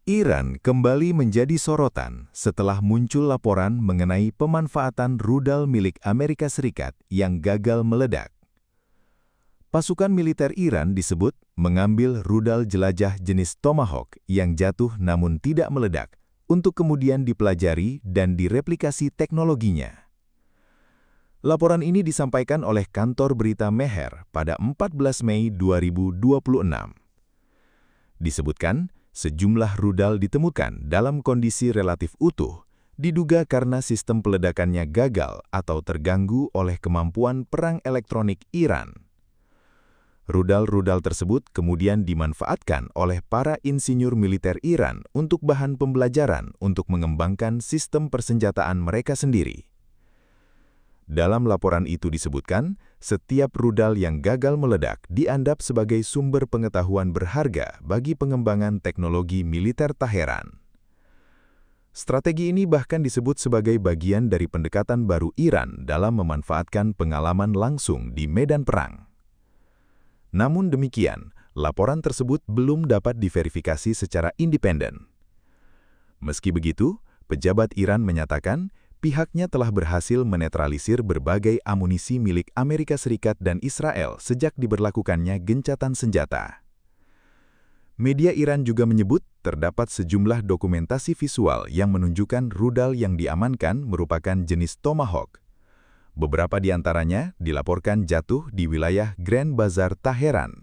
Iran kembali menjadi sorotan setelah muncul laporan mengenai pemanfaatan rudal milik Amerika Serikat yang gagal meledak. Pasukan militer Iran disebut mengambil rudal jelajah jenis Tomahawk yang jatuh namun tidak meledak untuk kemudian dipelajari dan direplikasi teknologinya. Laporan ini disampaikan oleh kantor berita Mehr pada 14 Mei 2026. Disebutkan, sejumlah rudal ditemukan dalam kondisi relatif utuh, diduga karena sistem peledakannya gagal atau terganggu oleh kemampuan perang elektronik Iran. Rudal-rudal tersebut kemudian dimanfaatkan oleh para insinyur militer Iran untuk bahan pembelajaran untuk mengembangkan sistem persenjataan mereka sendiri. Dalam laporan itu disebutkan, setiap rudal yang gagal meledak dianggap sebagai sumber pengetahuan berharga bagi pengembangan teknologi militer Teheran. Strategi ini bahkan disebut sebagai bagian dari pendekatan baru Iran dalam memanfaatkan pengalaman langsung di medan perang. Namun demikian, laporan tersebut belum dapat diverifikasi secara independen. Meski begitu, pejabat Iran menyatakan pihaknya telah berhasil menetralisir berbagai amunisi milik Amerika Serikat dan Israel sejak diberlakukannya gencatan senjata. Media Iran juga menyebut terdapat sejumlah dokumentasi visual yang menunjukkan rudal yang diamankan merupakan jenis Tomahawk. Beberapa di antaranya dilaporkan jatuh di wilayah Grand Bazar Teheran.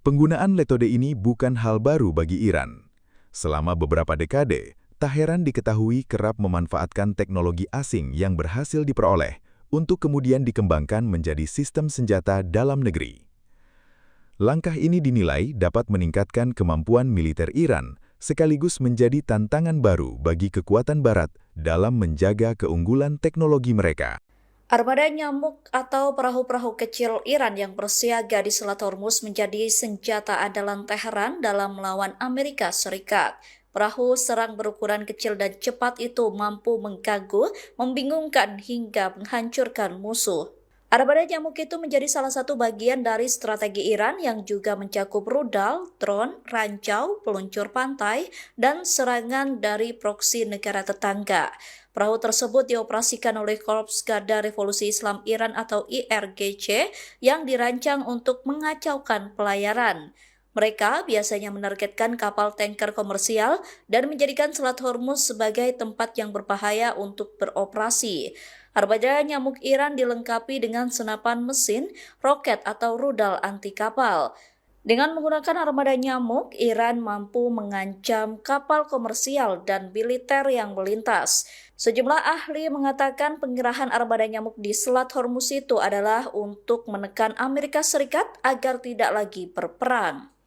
Penggunaan metode ini bukan hal baru bagi Iran. Selama beberapa dekade, Teheran diketahui kerap memanfaatkan teknologi asing yang berhasil diperoleh untuk kemudian dikembangkan menjadi sistem senjata dalam negeri. Langkah ini dinilai dapat meningkatkan kemampuan militer Iran, sekaligus menjadi tantangan baru bagi kekuatan Barat dalam menjaga keunggulan teknologi mereka. Armada nyamuk atau perahu-perahu kecil Iran yang bersiaga di Selat Hormuz menjadi senjata andalan Teheran dalam melawan Amerika Serikat. Perahu serang berukuran kecil dan cepat itu mampu mengganggu, membingungkan hingga menghancurkan musuh. Armada nyamuk itu menjadi salah satu bagian dari strategi Iran yang juga mencakup rudal, drone, rancau, peluncur pantai, dan serangan dari proksi negara tetangga. Perahu tersebut dioperasikan oleh Korps Garda Revolusi Islam Iran atau IRGC yang dirancang untuk mengacaukan pelayaran. Mereka biasanya menargetkan kapal tanker komersial dan menjadikan Selat Hormuz sebagai tempat yang berbahaya untuk beroperasi. Armada nyamuk Iran dilengkapi dengan senapan mesin, roket atau rudal anti kapal. Dengan menggunakan armada nyamuk, Iran mampu mengancam kapal komersial dan militer yang melintas. Sejumlah ahli mengatakan pengerahan armada nyamuk di Selat Hormuz itu adalah untuk menekan Amerika Serikat agar tidak lagi berperang.